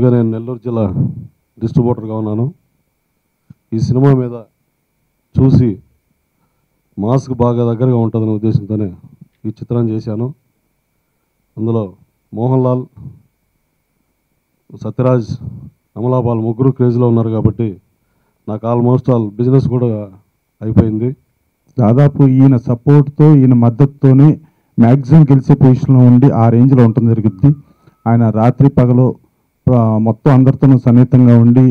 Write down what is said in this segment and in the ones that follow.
బేసిక్గా నేను నెల్లూరు జిల్లా డిస్ట్రిబ్యూటర్గా ఉన్నాను. ఈ సినిమా మీద చూసి మాస్క్ బాగా దగ్గరగా ఉంటుందనే ఉద్దేశంతోనే ఈ చిత్రాన్ని చేశాను. అందులో మోహన్ లాల్, సత్యరాజ్, అమలాపాల్ ముగ్గురు క్రేజ్లో ఉన్నారు కాబట్టి నాకు ఆల్మోస్ట్ ఆల్ బిజినెస్ కూడా అయిపోయింది. దాదాపు ఈయన సపోర్ట్తో, ఈయన మద్దతుతోనే మ్యాక్సిమం గెలిచే పొజిషన్లో ఉండి ఆ రేంజ్లో ఉండటం జరుగుద్ది. ఆయన రాత్రి పగలు మొత్తం అందరితోనూ సన్నిహితంగా ఉండి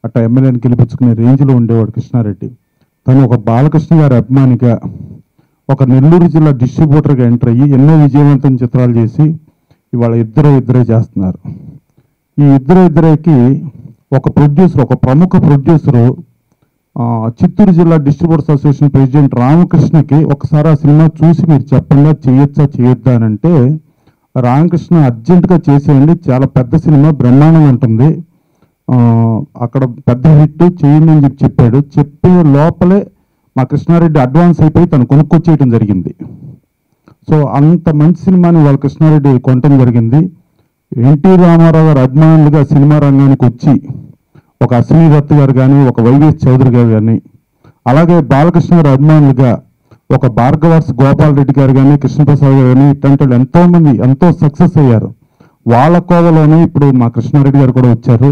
అట్లా ఎమ్మెల్యేని గెలిపించుకునే రేంజ్లో ఉండేవాడు కృష్ణారెడ్డి. తను ఒక బాలకృష్ణ గారి అభిమానిగా, ఒక నెల్లూరు జిల్లా డిస్ట్రిబ్యూటర్గా ఎంటర్ అయ్యి ఎన్నో విజయవంతమైన చిత్రాలు చేసి ఇవాళ ఇద్దరే చేస్తున్నారు. ఈ ఇద్దరికి ఒక ప్రొడ్యూసర్, ఒక ప్రముఖ ప్రొడ్యూసరు చిత్తూరు జిల్లా డిస్ట్రిబ్యూటర్స్ అసోసియేషన్ ప్రెసిడెంట్ రామకృష్ణకి ఒకసారి ఆ సినిమా చూసి మీరు చెప్పండి చేయొద్దా అని అంటే, రామకృష్ణ అర్జెంటుగా చేసేయండి, చాలా పెద్ద సినిమా, బ్రహ్మాండంగా ఉంటుంది, అక్కడ పెద్ద హిట్ చేయండి అని చెప్పాడు. చెప్పే లోపలే మా కృష్ణారెడ్డి అడ్వాన్స్ అయిపోయి తను కొనుక్కొచ్చేయటం జరిగింది. సో అంత మంచి సినిమాని వాళ్ళ కృష్ణారెడ్డి కొనటం జరిగింది. ఎన్టీ రామారావు గారు అభిమానులుగా సినిమా రంగానికి వచ్చి ఒక అశ్విని దత్ గారు కానీ, ఒక వైవిఎస్ చౌదరి గారు కానీ, అలాగే బాలకృష్ణ గారు అభిమానులుగా ఒక భార్గవర్స్ గోపాల్ రెడ్డి గారు కానీ, కృష్ణప్రసాద్ గారు కానీ, ఇట్లాంటి వాళ్ళు ఎంతోమంది ఎంతో సక్సెస్ అయ్యారు. వాళ్ళ కోవలోనే ఇప్పుడు మా కృష్ణారెడ్డి గారు కూడా వచ్చారు.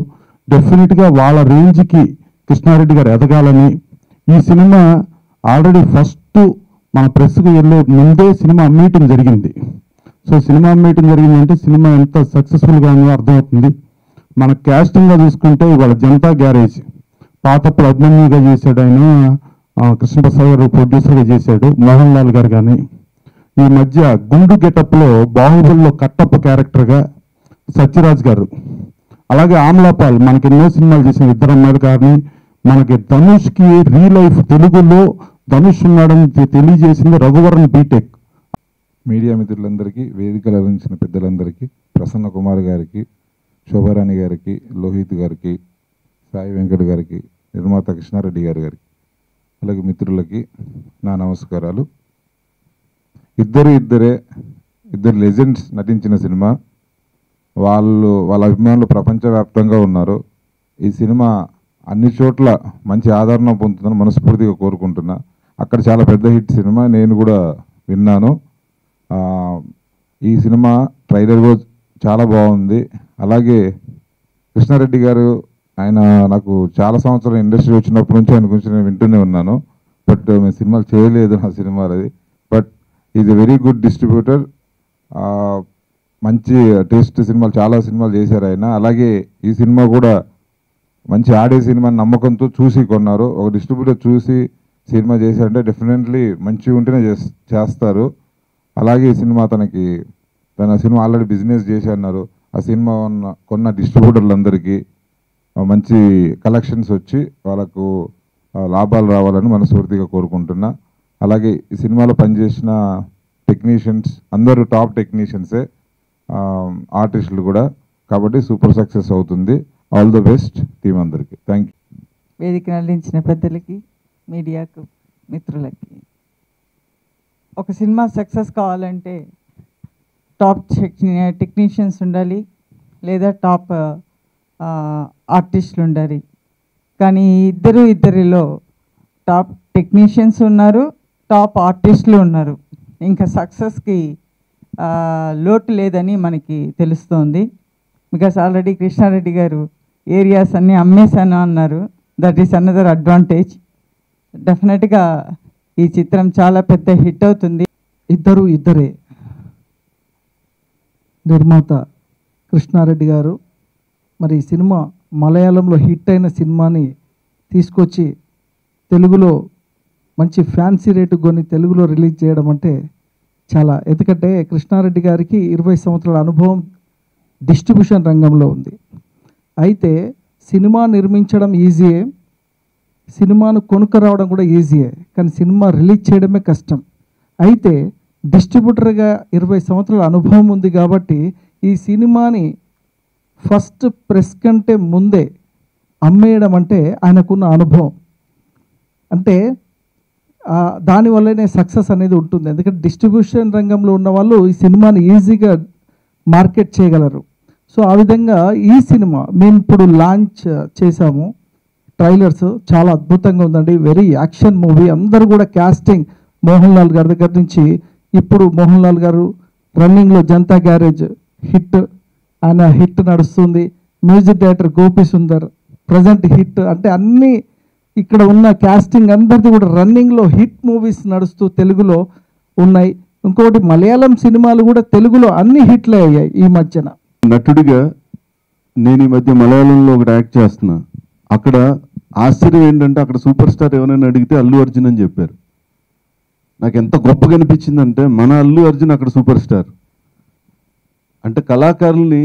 డెఫినెట్గా వాళ్ళ రేంజ్కి కృష్ణారెడ్డి గారు ఎదగాలని, ఈ సినిమా ఆల్రెడీ ఫస్ట్ మన ప్రెస్కు వెళ్ళే ముందే సినిమా అమ్మేయటం జరిగింది. సో సినిమా అమ్మేయటం జరిగిందంటే సినిమా ఎంత సక్సెస్ఫుల్గా ఉందో అర్థమవుతుంది. మన క్యాస్టింగ్గా చూసుకుంటే ఇవాళ జనతా గ్యారేజ్ పాతప్పుడు అభిమన్యుగా చేశాడు ఆయన, కృష్ణప్రసాద్ గారు ప్రొడ్యూసర్గా చేశాడు, మోహన్ లాల్ గారు కానీ. ఈ మధ్య గుండు గెటప్లో బాహుబలిలో కట్టప్ప క్యారెక్టర్గా సత్యరాజ్ గారు, అలాగే ఆమ్లాపాల్ మనకి ఎన్నో సినిమాలు చేసిన ఇద్దరు అమ్మాయిలు కానీ, మనకి ధనుష్కి రియల్ లైఫ్ తెలుగులో ధనుష్ ఉన్నాడని తెలియజేసింది రఘువరన్ బీటెక్. మీడియా మిత్రులందరికీ, వేదికలు అందించిన పెద్దలందరికీ, ప్రసన్న కుమార్ గారికి, శోభారాణి గారికి, లోహిత్ గారికి, సాయి వెంకట్ గారికి, నిర్మాత కృష్ణారెడ్డి గారికి, అలాగే మిత్రులకి నా నమస్కారాలు. ఇద్దరు లెజెండ్స్ నటించిన సినిమా. వాళ్ళ అభిమానులు ప్రపంచవ్యాప్తంగా ఉన్నారు. ఈ సినిమా అన్ని చోట్ల మంచి ఆదరణ పొందుతుందని మనస్ఫూర్తిగా కోరుకుంటున్నా. అక్కడ చాలా పెద్ద హిట్ సినిమా, నేను కూడా విన్నాను. ఈ సినిమా ట్రైలర్ కూడా చాలా బాగుంది. అలాగే కృష్ణారెడ్డి గారు, ఆయన నాకు చాలా సంవత్సరాలు ఇండస్ట్రీ వచ్చినప్పటి నుంచి ఆయన గురించి నేను వింటూనే ఉన్నాను. బట్ మేము సినిమాలు చేయలేదు నా సినిమాలది. But is a very good distributor. మంచి టేస్ట్ సినిమాలు, చాలా సినిమాలు చేశారు ఆయన. అలాగే ఈ సినిమా కూడా మంచి ఆడే సినిమా నమ్మకంతో చూసి కొన్నారు. ఒక డిస్ట్రిబ్యూటర్ చూసి సినిమా చేశారంటే డెఫినెట్లీ మంచిగా ఉంటేనే చేస్తారు. అలాగే ఈ సినిమా తన సినిమా ఆల్రెడీ బిజినెస్ చేసి అన్నారు. ఆ సినిమా కొన్న డిస్ట్రిబ్యూటర్లందరికీ మంచి కలెక్షన్స్ వచ్చి వాళ్ళకు లాభాలు రావాలని మనస్ఫూర్తిగా కోరుకుంటున్నా. అలాగే ఈ సినిమాలో పనిచేసిన టెక్నీషియన్స్ అందరూ టాప్ టెక్నీషియన్సే, ఆర్టిస్టులు కూడా. కాబట్టి సూపర్ సక్సెస్ అవుతుంది. ఆల్ ది బెస్ట్ టీం అందరికీ. Thank you. వేదికను అందించిన పెద్దలకి, మీడియాకు మిత్రులకి, ఒక సినిమా సక్సెస్ కావాలంటే టాప్ టెక్నీషియన్స్ ఉండాలి, లేదా టాప్ ఆర్టిస్టులు ఉండాలి. కానీ ఇద్దరిలో టాప్ టెక్నీషియన్స్ ఉన్నారు, టాప్ ఆర్టిస్టులు ఉన్నారు. ఇంకా సక్సెస్కి లోటు లేదని మనకి తెలుస్తోంది. బికాస్ ఆల్రెడీ కృష్ణారెడ్డి గారు ఏరియాస్ అన్నీ అమ్మేశాను అన్నారు. That is another advantage. డెఫినెట్గా ఈ చిత్రం చాలా పెద్ద హిట్ అవుతుంది. ఇద్దరే నిర్మాత కృష్ణారెడ్డి గారు మరి సినిమా మలయాళంలో హిట్ అయిన సినిమాని తీసుకొచ్చి తెలుగులో మంచి ఫ్యాన్సీ రేటు కొని తెలుగులో రిలీజ్ చేయడం అంటే చాలా, ఎందుకంటే కృష్ణారెడ్డి గారికి 20 సంవత్సరాల అనుభవం డిస్ట్రిబ్యూషన్ రంగంలో ఉంది. అయితే సినిమా నిర్మించడం ఈజీయే, సినిమాను కొనుక్కరావడం కూడా ఈజీయే, కానీ సినిమా రిలీజ్ చేయడమే కష్టం. అయితే డిస్ట్రిబ్యూటర్గా 20 సంవత్సరాల అనుభవం ఉంది కాబట్టి ఈ సినిమాని ఫస్ట్ ప్రెస్ కంటే ముందే అమ్మేయడం అంటే ఆయనకున్న అనుభవం. అంటే దానివల్లనే సక్సెస్ అనేది ఉంటుంది. ఎందుకంటే డిస్ట్రిబ్యూషన్ రంగంలో ఉన్న వాళ్ళు ఈ సినిమాని ఈజీగా మార్కెట్ చేయగలరు. సో ఆ విధంగా ఈ సినిమా మేము ఇప్పుడు లాంచ్ చేశాము. ట్రైలర్స్ చాలా అద్భుతంగా ఉందండి. Very action movie. అందరూ కూడా క్యాస్టింగ్ మోహన్ లాల్ గారి దగ్గర నుంచి ఇప్పుడు మోహన్ లాల్ గారు రన్నింగ్లో జనతా గ్యారేజ్ హిట్, ఆయన హిట్ నడుస్తుంది. Music director Gopi Sundar present hit. అంటే అన్ని ఇక్కడ ఉన్న క్యాస్టింగ్ అందరిది కూడా రన్నింగ్లో హిట్ మూవీస్ నడుస్తూ తెలుగులో ఉన్నాయి. ఇంకోటి మలయాళం సినిమాలు కూడా తెలుగులో అన్ని హిట్లే అయ్యాయి ఈ మధ్యన. నటుడిగా నేను ఈ మధ్య మలయాళంలో ఒకటి యాక్ట్ చేస్తున్నా. అక్కడ ఆశ్చర్యం ఏంటంటే అక్కడ సూపర్ స్టార్ ఎవరైనా అడిగితే అల్లు అర్జున్ అని చెప్పారు. నాకు ఎంత గొప్పగా అనిపించిందంటే మన అల్లు అర్జున్ అక్కడ సూపర్ స్టార్. అంటే కళాకారుల్ని,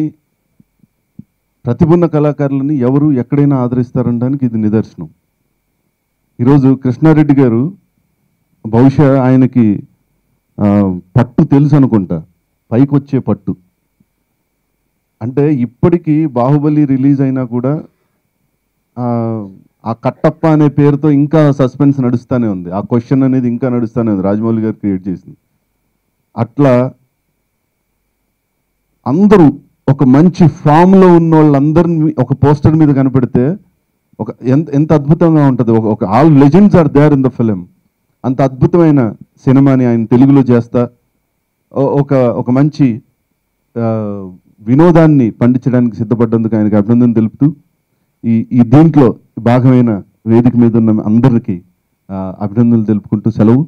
ప్రతిభున్న కళాకారులని ఎవరు ఎక్కడైనా ఆదరిస్తారనడానికి ఇది నిదర్శనం. ఈరోజు కృష్ణారెడ్డి గారు బహుశా ఆయనకి పట్టు తెలుసు అనుకుంటా, పైకి వచ్చే పట్టు. అంటే ఇప్పటికీ బాహుబలి రిలీజ్ అయినా కూడా ఆ కట్టప్ప అనే పేరుతో ఇంకా సస్పెన్స్ నడుస్తూనే ఉంది. ఆ క్వశ్చన్ అనేది ఇంకా నడుస్తూనే ఉంది, రాజమౌళి గారు క్రియేట్ చేసింది. అట్లా అందరూ ఒక మంచి ఫామ్లో ఉన్న వాళ్ళందరినీ ఒక పోస్టర్ మీద కనపెడితే ఒక ఎంత అద్భుతంగా ఉంటుంది. ఒక all legends are there in the film. అంత అద్భుతమైన సినిమాని ఆయన తెలుగులో చేస్తా ఒక మంచి వినోదాన్ని పండించడానికి సిద్ధపడ్డందుకు ఆయనకి అభినందన తెలుపుతూ ఈ దీంట్లో భాగమైన వేదిక మీద ఉన్న అందరికీ అభినందనలు తెలుపుకుంటూ సెలవు.